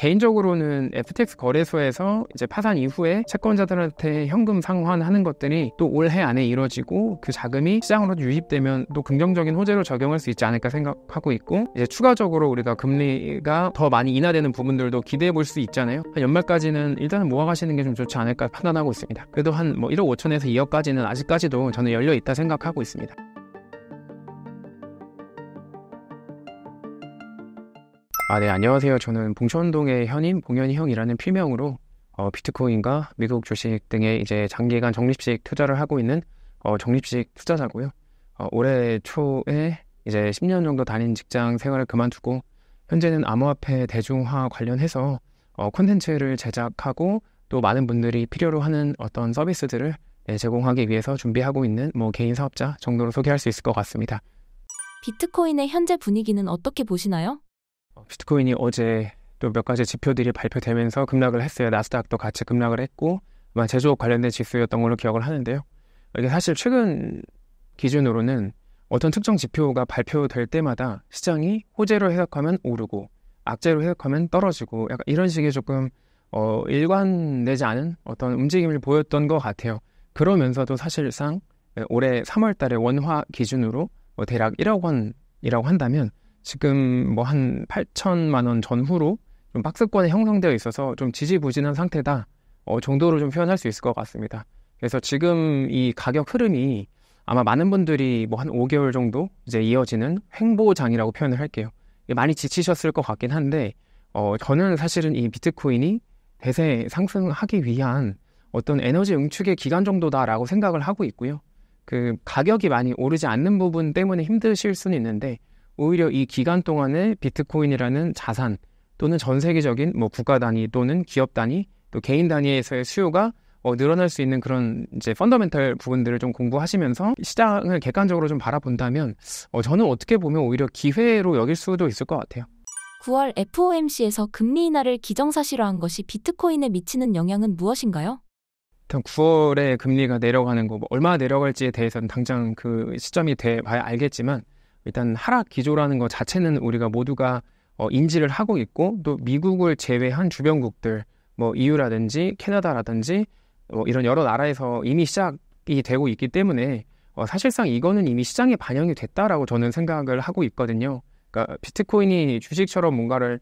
개인적으로는 FTX 거래소에서 이제 파산 이후에 채권자들한테 현금 상환하는 것들이 또 올해 안에 이루어지고 그 자금이 시장으로 유입되면 또 긍정적인 호재로 적용할 수 있지 않을까 생각하고 있고, 이제 추가적으로 우리가 금리가 더 많이 인하되는 부분들도 기대해 볼 수 있잖아요. 연말까지는 일단은 모아가시는 게 좀 좋지 않을까 판단하고 있습니다. 그래도 한 1억 5천에서 2억까지는 아직까지도 저는 열려 있다 생각하고 있습니다. 네, 안녕하세요. 저는 봉천동의 현임 봉현이 형이라는 필명으로 비트코인과 미국 주식 등에 이제 장기간 적립식 투자를 하고 있는 적립식 투자자고요. 올해 초에 이제 10년 정도 다닌 직장 생활을 그만두고 현재는 암호화폐 대중화 관련해서 콘텐츠를 제작하고 또 많은 분들이 필요로 하는 어떤 서비스들을 제공하기 위해서 준비하고 있는 개인 사업자 정도로 소개할 수 있을 것 같습니다. 비트코인의 현재 분위기는 어떻게 보시나요? 비트코인이 어제 또 몇 가지 지표들이 발표되면서 급락을 했어요. 나스닥도 같이 급락을 했고 아마 제조업 관련된 지수였던 걸로 기억을 하는데요. 이게 사실 최근 기준으로는 어떤 특정 지표가 발표될 때마다 시장이 호재로 해석하면 오르고 악재로 해석하면 떨어지고 약간 이런 식의 조금 일관되지 않은 어떤 움직임을 보였던 것 같아요. 그러면서도 사실상 올해 3월 달에 원화 기준으로 대략 1억 원이라고 한다면 지금 한 8천만 원 전후로 좀 박스권에 형성되어 있어서 좀 지지부진한 상태다 정도로 좀 표현할 수 있을 것 같습니다. 그래서 지금 이 가격 흐름이 아마 많은 분들이 한 5개월 정도 이제 이어지는 횡보장이라고 표현을 할게요. 많이 지치셨을 것 같긴 한데 저는 사실은 이 비트코인이 대세 상승하기 위한 어떤 에너지 응축의 기간 정도다라고 생각을 하고 있고요. 그 가격이 많이 오르지 않는 부분 때문에 힘드실 수는 있는데 오히려 이 기간 동안에 비트코인이라는 자산 또는 전 세계적인 국가 단위 또는 기업 단위 또 개인 단위에서의 수요가 늘어날 수 있는 그런 이제 펀더멘털 부분들을 좀 공부하시면서 시장을 객관적으로 좀 바라본다면 저는 어떻게 보면 오히려 기회로 여길 수도 있을 것 같아요. 9월 FOMC에서 금리 인하를 기정사실화한 것이 비트코인에 미치는 영향은 무엇인가요? 일단 9월에 금리가 내려가는 거 얼마나 내려갈지에 대해서는 당장 그 시점이 돼봐야 알겠지만 일단 하락 기조라는 것 자체는 우리가 모두가 인지를 하고 있고 또 미국을 제외한 주변국들 EU라든지 캐나다라든지 이런 여러 나라에서 이미 시작이 되고 있기 때문에 사실상 이거는 이미 시장에 반영이 됐다라고 저는 생각을 하고 있거든요. 그러니까 비트코인이 주식처럼 뭔가를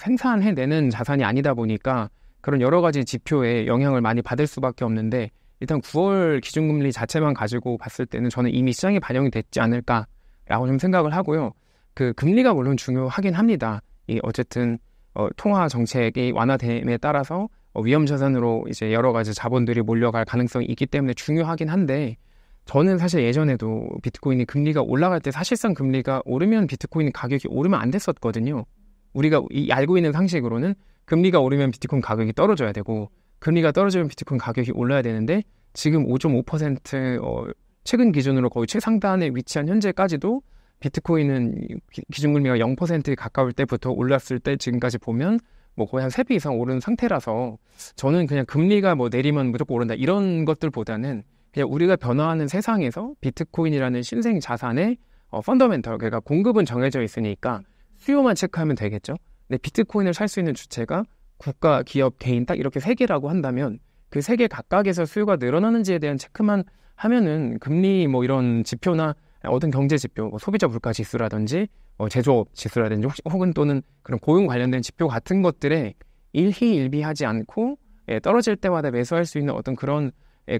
생산해내는 자산이 아니다 보니까 그런 여러 가지 지표에 영향을 많이 받을 수밖에 없는데 일단 9월 기준금리 자체만 가지고 봤을 때는 저는 이미 시장에 반영이 됐지 않을까라고 좀 생각을 하고요. 그 금리가 물론 중요하긴 합니다. 어쨌든 통화 정책이 완화됨에 따라서 위험 자산으로 이제 여러 가지 자본들이 몰려갈 가능성이 있기 때문에 중요하긴 한데 저는 사실 예전에도 비트코인이 금리가 올라갈 때 사실상 금리가 오르면 비트코인 가격이 오르면 안 됐었거든요. 우리가 알고 있는 상식으로는 금리가 오르면 비트코인 가격이 떨어져야 되고 금리가 떨어지면 비트코인 가격이 올라야 되는데 지금 5.5% 최근 기준으로 거의 최상단에 위치한 현재까지도 비트코인은 기준금리가 0%에 가까울 때부터 올랐을 때 지금까지 보면 거의 한 3배 이상 오른 상태라서 저는 그냥 금리가 내리면 무조건 오른다 이런 것들보다는 그냥 우리가 변화하는 세상에서 비트코인이라는 신생 자산의 펀더멘털, 그러니까 공급은 정해져 있으니까 수요만 체크하면 되겠죠. 근데 비트코인을 살 수 있는 주체가 국가, 기업, 개인 딱 이렇게 3개라고 한다면 그 3개 각각에서 수요가 늘어나는지에 대한 체크만 하면은 금리 이런 지표나 어떤 경제 지표, 소비자 물가 지수라든지 제조업 지수라든지 혹은 또는 그런 고용 관련된 지표 같은 것들에 일희일비하지 않고 떨어질 때마다 매수할 수 있는 어떤 그런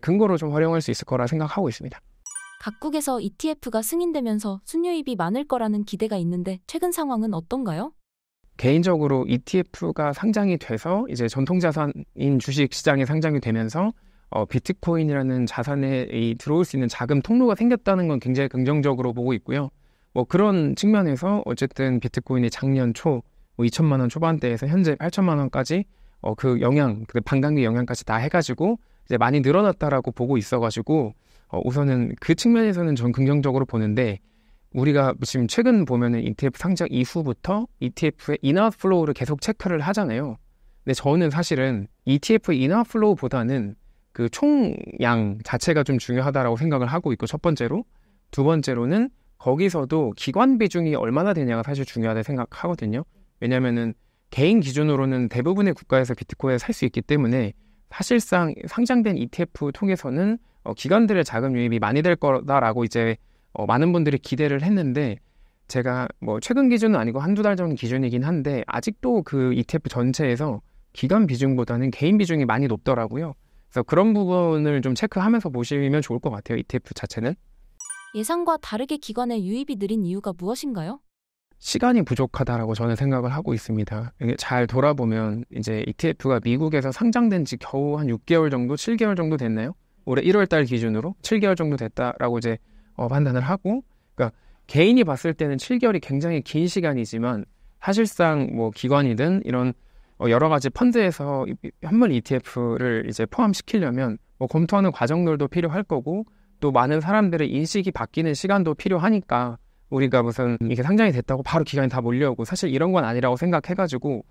근거로 좀 활용할 수 있을 거라 생각하고 있습니다. 각국에서 ETF가 승인되면서 순유입이 많을 거라는 기대가 있는데 최근 상황은 어떤가요? 개인적으로 ETF가 상장이 돼서 이제 전통자산인 주식시장에 상장이 되면서 비트코인이라는 자산에 들어올 수 있는 자금 통로가 생겼다는 건 굉장히 긍정적으로 보고 있고요. 그런 측면에서 어쨌든 비트코인이 작년 초 2천만 원 초반대에서 현재 8천만 원까지 그 영향, 그 반감기 영향까지 다 해가지고 이제 많이 늘어났다라고 보고 있어가지고 우선은 그 측면에서는 전 긍정적으로 보는데 우리가 지금 최근 보면은 ETF 상장 이후부터 ETF의 인아웃플로우를 계속 체크를 하잖아요. 근데 저는 사실은 ETF의 인아웃플로우보다는 그 총양 자체가 좀 중요하다라고 생각을 하고 있고 첫 번째로 두 번째로는 거기서도 기관 비중이 얼마나 되냐가 사실 중요하다고 생각하거든요. 왜냐면은 개인 기준으로는 대부분의 국가에서 비트코인을 살 수 있기 때문에 사실상 상장된 ETF 통해서는 기관들의 자금 유입이 많이 될 거다라고 이제 많은 분들이 기대를 했는데 제가 뭐 최근 기준은 아니고 한두 달 전 기준이긴 한데 아직도 그 ETF 전체에서 기관 비중보다는 개인 비중이 많이 높더라고요. 그래서 그런 부분을 좀 체크하면서 보시면 좋을 것 같아요. ETF 자체는. 예상과 다르게 기관의 유입이 느린 이유가 무엇인가요? 시간이 부족하다라고 저는 생각을 하고 있습니다. 이게 잘 돌아보면 이제 ETF가 미국에서 상장된 지 겨우 한 6개월 정도, 7개월 정도 됐나요? 올해 1월 달 기준으로 7개월 정도 됐다라고 이제 판단을 하고, 그러니까 개인이 봤을 때는 7개월이 굉장히 긴 시간이지만 사실상 뭐 기관이든 이런 여러 가지 펀드에서 현물 ETF를 이제 포함시키려면 뭐 검토하는 과정들도 필요할 거고 또 많은 사람들의 인식이 바뀌는 시간도 필요하니까 우리가 무슨 이게 상장이 됐다고 바로 기관이 다 몰려오고 사실 이런 건 아니라고 생각해가지고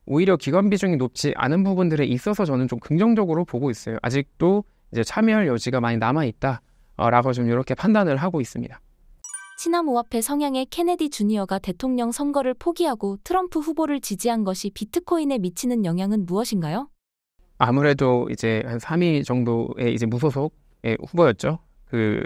오히려 기관 비중이 높지 않은 부분들에 있어서 저는 좀 긍정적으로 보고 있어요. 아직도 이제 참여할 여지가 많이 남아있다라고 좀 이렇게 판단을 하고 있습니다. 친암호화폐 성향의 케네디 주니어가 대통령 선거를 포기하고 트럼프 후보를 지지한 것이 비트코인에 미치는 영향은 무엇인가요? 아무래도 이제 한 3위 정도의 이제 무소속의 후보였죠. 그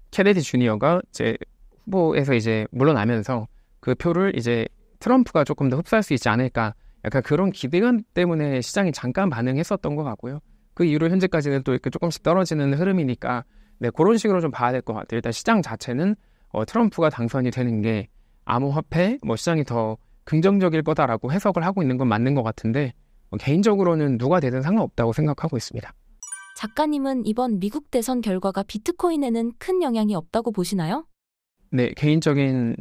케네디 주니어가 이제 후보에서 이제 물러나면서 그 표를 이제 트럼프가 조금 더 흡수할 수 있지 않을까 약간 그런 기대감 때문에 시장이 잠깐 반응했었던 것 같고요. 그 이후로 현재까지는 또 이렇게 조금씩 떨어지는 흐름이니까 네, 그런 식으로 좀 봐야 될 것 같아요. 일단 시장 자체는 트럼프가 당선이 되는 게 암호화폐 시장이 더 긍정적일 거다라고 해석을 하고 있는 건 맞는 것 같은데 개인적으로는 누가 되든 상관없다고 생각하고 있습니다. 작가님은 이번 미국 대선 결과가 비트코인에는 큰 영향이 없다고 보시나요? 네, 개인적인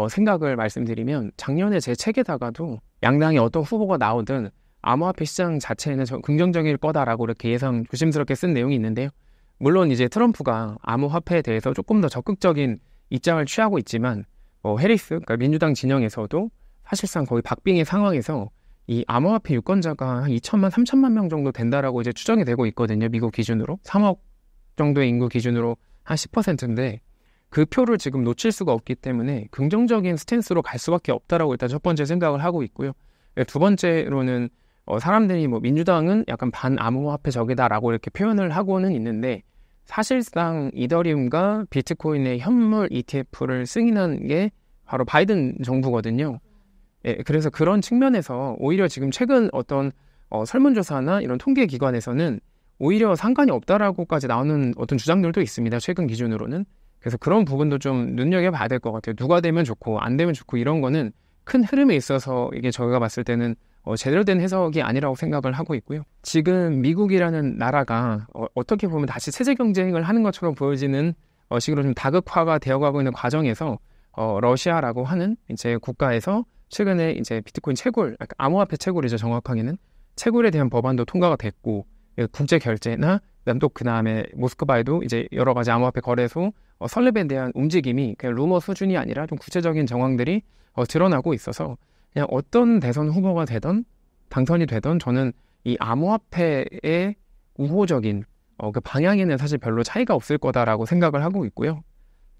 생각을 말씀드리면 작년에 제 책에다가도 양당의 어떤 후보가 나오든 암호화폐 시장 자체는 긍정적일 거다라고 이렇게 예상 조심스럽게 쓴 내용이 있는데요. 물론 이제 트럼프가 암호화폐에 대해서 조금 더 적극적인 입장을 취하고 있지만 해리스, 그러니까 민주당 진영에서도 사실상 거의 박빙의 상황에서 이 암호화폐 유권자가 한 2천만, 3천만 명 정도 된다라고 이제 추정이 되고 있거든요. 미국 기준으로. 3억 정도의 인구 기준으로 한 10%인데 그 표를 지금 놓칠 수가 없기 때문에 긍정적인 스탠스로 갈 수밖에 없다라고 일단 첫 번째 생각을 하고 있고요. 두 번째로는 사람들이 민주당은 약간 반암호화폐적이다라고 이렇게 표현을 하고는 있는데 사실상 이더리움과 비트코인의 현물 ETF를 승인한 게 바로 바이든 정부거든요. 예, 그래서 그런 측면에서 오히려 지금 최근 어떤 설문조사나 이런 통계기관에서는 오히려 상관이 없다라고까지 나오는 어떤 주장들도 있습니다. 최근 기준으로는. 그래서 그런 부분도 좀 눈여겨봐야 될 것 같아요. 누가 되면 좋고 안 되면 좋고 이런 거는 큰 흐름에 있어서 이게 저희가 봤을 때는 제대로 된 해석이 아니라고 생각을 하고 있고요. 지금 미국이라는 나라가 어떻게 보면 다시 체제 경쟁을 하는 것처럼 보여지는 식으로 좀 다극화가 되어가고 있는 과정에서 러시아라고 하는 이제 국가에서 최근에 이제 비트코인 채굴, 암호화폐 채굴이죠 정확하게는 채굴에 대한 법안도 통과가 됐고 국제 결제나 또 그 다음에 모스크바에도 이제 여러 가지 암호화폐 거래소 설립에 대한 움직임이 그냥 루머 수준이 아니라 좀 구체적인 정황들이 드러나고 있어서 그냥 어떤 대선 후보가 되던 당선이 되던 저는 이 암호화폐의 우호적인 그 방향에는 사실 별로 차이가 없을 거다라고 생각을 하고 있고요.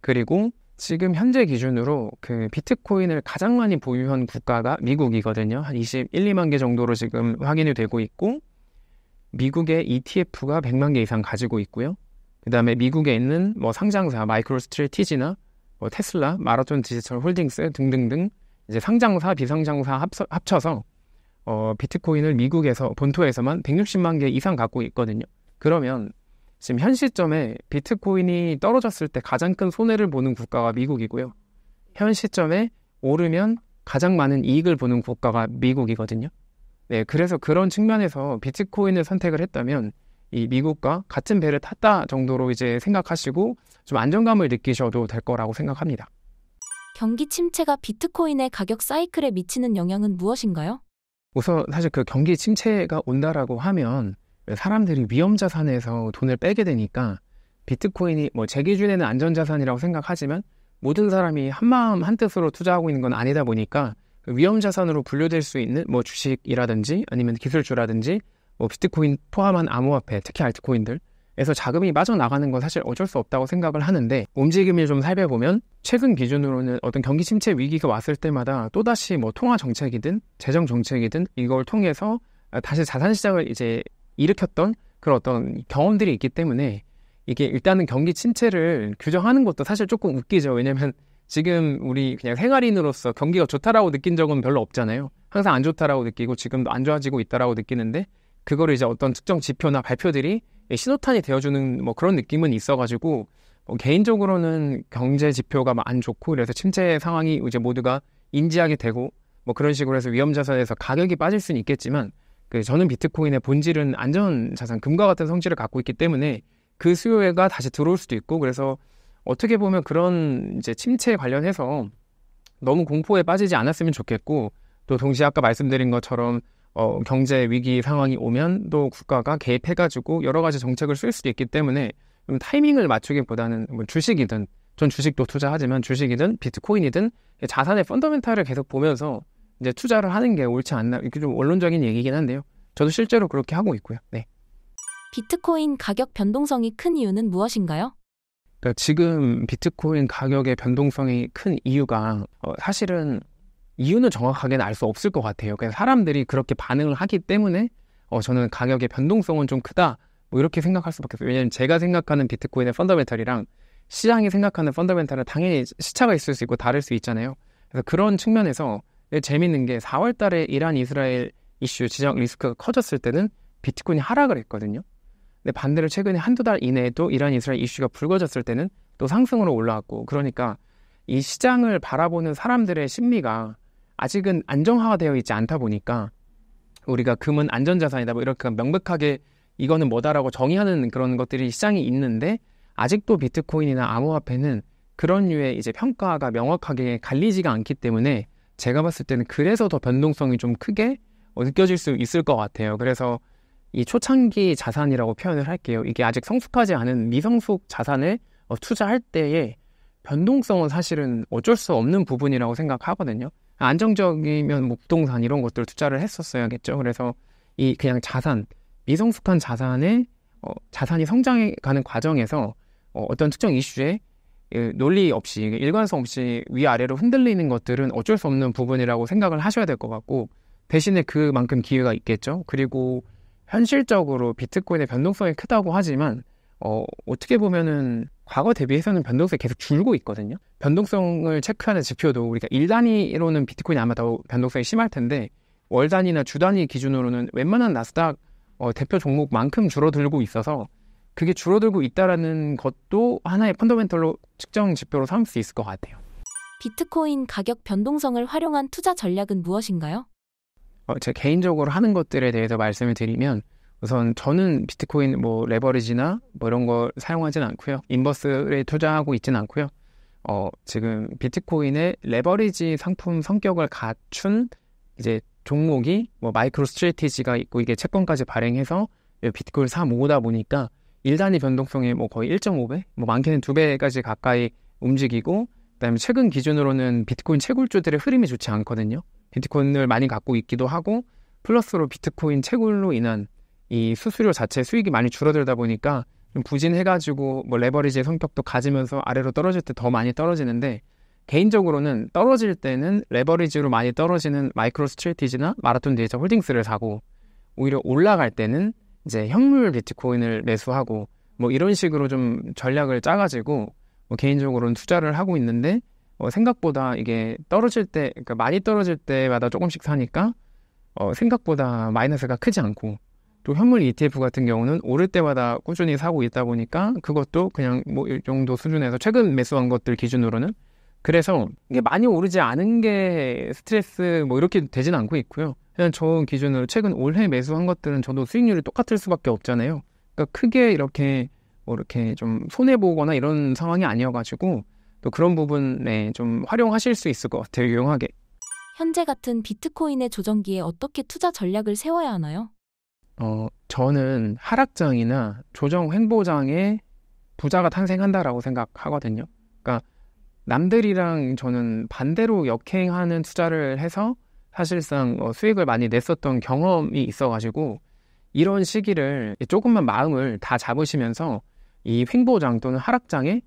그리고 지금 현재 기준으로 그 비트코인을 가장 많이 보유한 국가가 미국이거든요. 한 21, 2만 개 정도로 지금 확인이 되고 있고 미국의 ETF가 100만 개 이상 가지고 있고요. 그 다음에 미국에 있는 상장사 마이크로 스트래티지나 테슬라, 마라톤 디지털 홀딩스 등등등 이제 상장사, 비상장사 합쳐서 비트코인을 미국에서 본토에서만 160만 개 이상 갖고 있거든요. 그러면 지금 현 시점에 비트코인이 떨어졌을 때 가장 큰 손해를 보는 국가가 미국이고요. 현 시점에 오르면 가장 많은 이익을 보는 국가가 미국이거든요. 네, 그래서 그런 측면에서 비트코인을 선택을 했다면 이 미국과 같은 배를 탔다 정도로 이제 생각하시고 좀 안정감을 느끼셔도 될 거라고 생각합니다. 경기 침체가 비트코인의 가격 사이클에 미치는 영향은 무엇인가요? 우선 사실 그 경기 침체가 온다라고 하면 사람들이 위험자산에서 돈을 빼게 되니까 비트코인이 제 기준에는 안전자산이라고 생각하지만 모든 사람이 한마음 한뜻으로 투자하고 있는 건 아니다 보니까 위험자산으로 분류될 수 있는 주식이라든지 아니면 기술주라든지 비트코인 포함한 암호화폐, 특히 알트코인들 에서 자금이 빠져나가는 건 사실 어쩔 수 없다고 생각을 하는데, 움직임을 좀 살펴보면 최근 기준으로는 어떤 경기 침체 위기가 왔을 때마다 또다시 뭐 통화 정책이든 재정 정책이든 이걸 통해서 다시 자산 시장을 이제 일으켰던 그런 어떤 경험들이 있기 때문에, 이게 일단은 경기 침체를 규정하는 것도 사실 조금 웃기죠. 왜냐면 지금 우리 그냥 생활인으로서 경기가 좋다라고 느낀 적은 별로 없잖아요. 항상 안 좋다라고 느끼고 지금도 안 좋아지고 있다라고 느끼는데, 그거를 이제 어떤 특정 지표나 발표들이 신호탄이 되어주는 뭐 그런 느낌은 있어가지고, 개인적으로는 경제 지표가 안 좋고 그래서 침체 상황이 이제 모두가 인지하게 되고 뭐 그런 식으로 해서 위험 자산에서 가격이 빠질 수는 있겠지만, 저는 비트코인의 본질은 안전 자산, 금과 같은 성질을 갖고 있기 때문에 그 수요가 다시 들어올 수도 있고, 그래서 어떻게 보면 그런 이제 침체에 관련해서 너무 공포에 빠지지 않았으면 좋겠고, 또 동시에 아까 말씀드린 것처럼 경제 위기 상황이 오면 또 국가가 개입해가지고 여러 가지 정책을 쓸 수도 있기 때문에 좀 타이밍을 맞추기보다는 뭐 주식이든, 전 주식도 투자하지만 주식이든 비트코인이든 자산의 펀더멘탈을 계속 보면서 이제 투자를 하는 게 옳지 않나, 이게 좀 원론적인 얘기긴 한데요. 저도 실제로 그렇게 하고 있고요. 네. 비트코인 가격 변동성이 큰 이유는 무엇인가요? 그러니까 지금 비트코인 가격의 변동성이 큰 이유가 사실은 이유는 정확하게는 알 수 없을 것 같아요. 그냥 사람들이 그렇게 반응을 하기 때문에 저는 가격의 변동성은 좀 크다, 뭐 이렇게 생각할 수밖에 없어요. 왜냐하면 제가 생각하는 비트코인의 펀더멘탈이랑 시장이 생각하는 펀더멘탈은 당연히 시차가 있을 수 있고 다를 수 있잖아요. 그래서 그런 측면에서 재밌는 게 4월 달에 이란 이스라엘 이슈 지정 리스크가 커졌을 때는 비트코인이 하락을 했거든요. 근데 반대로 최근에 한두 달 이내에도 이란 이스라엘 이슈가 불거졌을 때는 또 상승으로 올라왔고, 그러니까 이 시장을 바라보는 사람들의 심리가 아직은 안정화되어 있지 않다 보니까, 우리가 금은 안전자산이다 뭐 이렇게 명백하게 이거는 뭐다라고 정의하는 그런 것들이 시장이 있는데, 아직도 비트코인이나 암호화폐는 그런 류의 이제 평가가 명확하게 갈리지가 않기 때문에 제가 봤을 때는 그래서 더 변동성이 좀 크게 느껴질 수 있을 것 같아요. 그래서 이 초창기 자산이라고 표현을 할게요. 이게 아직 성숙하지 않은 미성숙 자산을 투자할 때의 변동성은 사실은 어쩔 수 없는 부분이라고 생각하거든요. 안정적이면 뭐 부동산 이런 것들 투자를 했었어야겠죠. 그래서 이 그냥 자산, 미성숙한 자산의 자산이 성장해가는 과정에서 어떤 특정 이슈에 논리 없이, 일관성 없이 위아래로 흔들리는 것들은 어쩔 수 없는 부분이라고 생각을 하셔야 될 것 같고, 대신에 그만큼 기회가 있겠죠. 그리고 현실적으로 비트코인의 변동성이 크다고 하지만 어떻게 보면은 과거 대비해서는 변동성이 계속 줄고 있거든요. 변동성을 체크하는 지표도 우리가 일 단위로는 비트코인이 아마 더 변동성이 심할 텐데, 월 단위나 주 단위 기준으로는 웬만한 나스닥 대표 종목만큼 줄어들고 있어서, 그게 줄어들고 있다라는 것도 하나의 펀더멘털로 측정 지표로 삼을 수 있을 것 같아요. 비트코인 가격 변동성을 활용한 투자 전략은 무엇인가요? 제가 개인적으로 하는 것들에 대해서 말씀을 드리면, 우선 저는 비트코인 뭐 레버리지나 뭐 이런 걸 사용하진 않고요. 인버스에 투자하고 있진 않고요. 지금 비트코인의 레버리지 상품 성격을 갖춘 이제 종목이 뭐 마이크로 스트래티지가 있고, 이게 채권까지 발행해서 비트코인을 사 모으다 보니까 1단위 변동성이 뭐 거의 1.5배, 뭐 많게는 2배까지 가까이 움직이고, 그다음에 최근 기준으로는 비트코인 채굴주들의 흐름이 좋지 않거든요. 비트코인을 많이 갖고 있기도 하고, 플러스로 비트코인 채굴로 인한 이 수수료 자체 수익이 많이 줄어들다 보니까 좀 부진해가지고 뭐 레버리지의 성격도 가지면서 아래로 떨어질 때 더 많이 떨어지는데, 개인적으로는 떨어질 때는 레버리지로 많이 떨어지는 마이크로 스트래티지나 마라톤 데이터 홀딩스를 사고, 오히려 올라갈 때는 이제 현물 비트코인을 매수하고, 뭐 이런 식으로 좀 전략을 짜가지고 뭐 개인적으로는 투자를 하고 있는데, 생각보다 이게 떨어질 때, 그러니까 많이 떨어질 때마다 조금씩 사니까 생각보다 마이너스가 크지 않고, 또 현물 ETF 같은 경우는 오를 때마다 꾸준히 사고 있다 보니까 그것도 그냥 뭐 이 정도 수준에서 최근 매수한 것들 기준으로는, 그래서 이게 많이 오르지 않은 게 스트레스 뭐 이렇게 되진 않고 있고요. 그냥 저 기준으로 최근 올해 매수한 것들은 저도 수익률이 똑같을 수밖에 없잖아요. 그러니까 크게 이렇게 뭐 이렇게 좀 손해보거나 이런 상황이 아니어가지고, 또 그런 부분에 좀 활용하실 수 있을 것 같아요, 유용하게. 현재 같은 비트코인의 조정기에 어떻게 투자 전략을 세워야 하나요? 저는 하락장이나 조정 횡보장에 부자가 탄생한다라고 생각하거든요. 그러니까 남들이랑 저는 반대로 역행하는 투자를 해서 사실상 수익을 많이 냈었던 경험이 있어가지고, 이런 시기를 조금만 마음을 다 잡으시면서 이 횡보장 또는 하락장에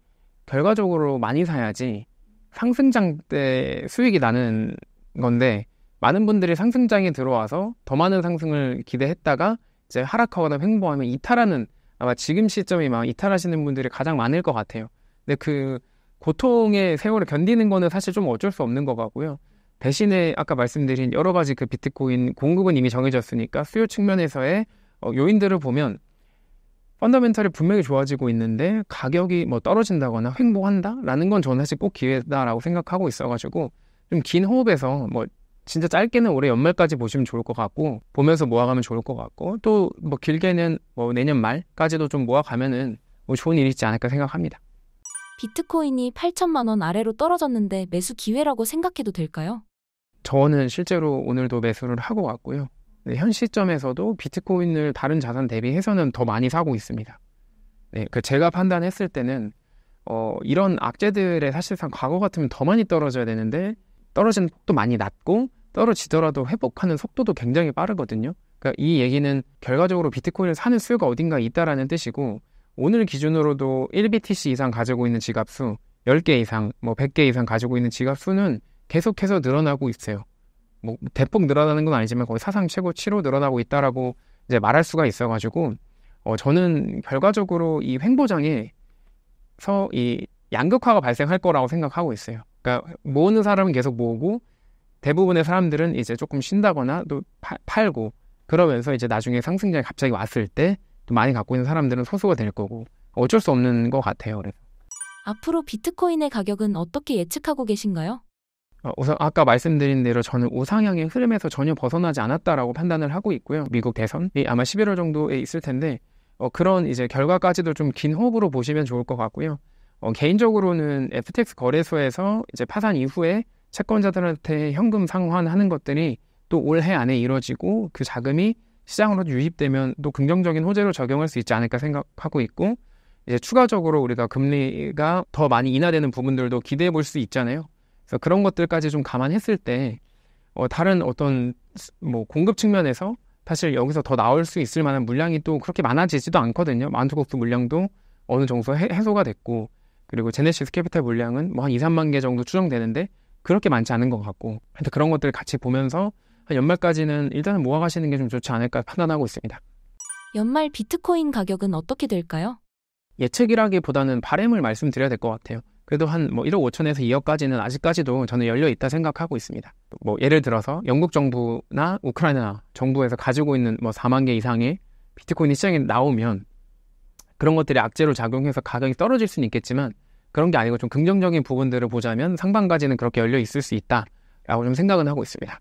결과적으로 많이 사야지 상승장 때 수익이 나는 건데, 많은 분들이 상승장에 들어와서 더 많은 상승을 기대했다가 이제 하락하거나 횡보하면 이탈하는, 아마 지금 시점이 막 이탈하시는 분들이 가장 많을 것 같아요. 근데 그 고통의 세월을 견디는 거는 사실 좀 어쩔 수 없는 것 같고요. 대신에 아까 말씀드린 여러 가지 그 비트코인 공급은 이미 정해졌으니까 수요 측면에서의 요인들을 보면 펀더멘털이 분명히 좋아지고 있는데 가격이 뭐 떨어진다거나 횡보한다라는 건 저는 사실 꼭 기회다라고 생각하고 있어가지고 좀 긴 호흡에서 뭐 진짜 짧게는 올해 연말까지 보시면 좋을 것 같고, 보면서 모아가면 좋을 것 같고, 또 뭐 길게는 뭐 내년 말까지도 좀 모아가면은 뭐 좋은 일이 있지 않을까 생각합니다. 비트코인이 8천만 원 아래로 떨어졌는데 매수 기회라고 생각해도 될까요? 저는 실제로 오늘도 매수를 하고 왔고요. 네, 현 시점에서도 비트코인을 다른 자산 대비해서는 더 많이 사고 있습니다. 네, 그 제가 판단했을 때는 이런 악재들의 사실상 과거 같으면 더 많이 떨어져야 되는데 떨어지는 속도 많이 낮고 떨어지더라도 회복하는 속도도 굉장히 빠르거든요. 그러니까 이 얘기는 결과적으로 비트코인을 사는 수요가 어딘가 있다라는 뜻이고, 오늘 기준으로도 1BTC 이상 가지고 있는 지갑 수, 10개 이상, 뭐 100개 이상 가지고 있는 지갑 수는 계속해서 늘어나고 있어요. 뭐 대폭 늘어나는 건 아니지만 거의 사상 최고치로 늘어나고 있다라고 이제 말할 수가 있어가지고, 저는 결과적으로 이 횡보장에서 이 양극화가 발생할 거라고 생각하고 있어요. 그러니까 모으는 사람은 계속 모으고 대부분의 사람들은 이제 조금 쉰다거나 또 팔고, 그러면서 이제 나중에 상승장이 갑자기 왔을 때 또 많이 갖고 있는 사람들은 소수가 될 거고, 어쩔 수 없는 것 같아요. 그래서 앞으로 비트코인의 가격은 어떻게 예측하고 계신가요? 우선 아까 말씀드린 대로 저는 우상향의 흐름에서 전혀 벗어나지 않았다라고 판단을 하고 있고요. 미국 대선이 아마 11월 정도에 있을 텐데 그런 이제 결과까지도 좀 긴 호흡으로 보시면 좋을 것 같고요. 개인적으로는 FTX 거래소에서 이제 파산 이후에 채권자들한테 현금 상환하는 것들이 또 올해 안에 이루어지고 그 자금이 시장으로 유입되면 또 긍정적인 호재로 적용할 수 있지 않을까 생각하고 있고, 이제 추가적으로 우리가 금리가 더 많이 인하되는 부분들도 기대해 볼 수 있잖아요. 그래서 그런 것들까지 좀 감안했을 때 다른 어떤 뭐 공급 측면에서 사실 여기서 더 나올 수 있을 만한 물량이 또 그렇게 많아지지도 않거든요. 마운트곡스 물량도 어느 정도 해소가 됐고, 그리고 제네시스 캐피탈 물량은 뭐 한 2, 3만 개 정도 추정되는데 그렇게 많지 않은 것 같고, 하여튼 그런 것들을 같이 보면서 한 연말까지는 일단은 모아가시는 게 좀 좋지 않을까 판단하고 있습니다. 연말 비트코인 가격은 어떻게 될까요? 예측이라기보다는 바램을 말씀드려야 될 것 같아요. 그래도 한 뭐 1억 5천에서 2억까지는 아직까지도 저는 열려 있다 생각하고 있습니다. 뭐 예를 들어서 영국 정부나 우크라이나 정부에서 가지고 있는 뭐 4만 개 이상의 비트코인이 시장에 나오면 그런 것들이 악재로 작용해서 가격이 떨어질 수는 있겠지만, 그런 게 아니고 좀 긍정적인 부분들을 보자면 상반까지는 그렇게 열려 있을 수 있다라고 좀 생각은 하고 있습니다.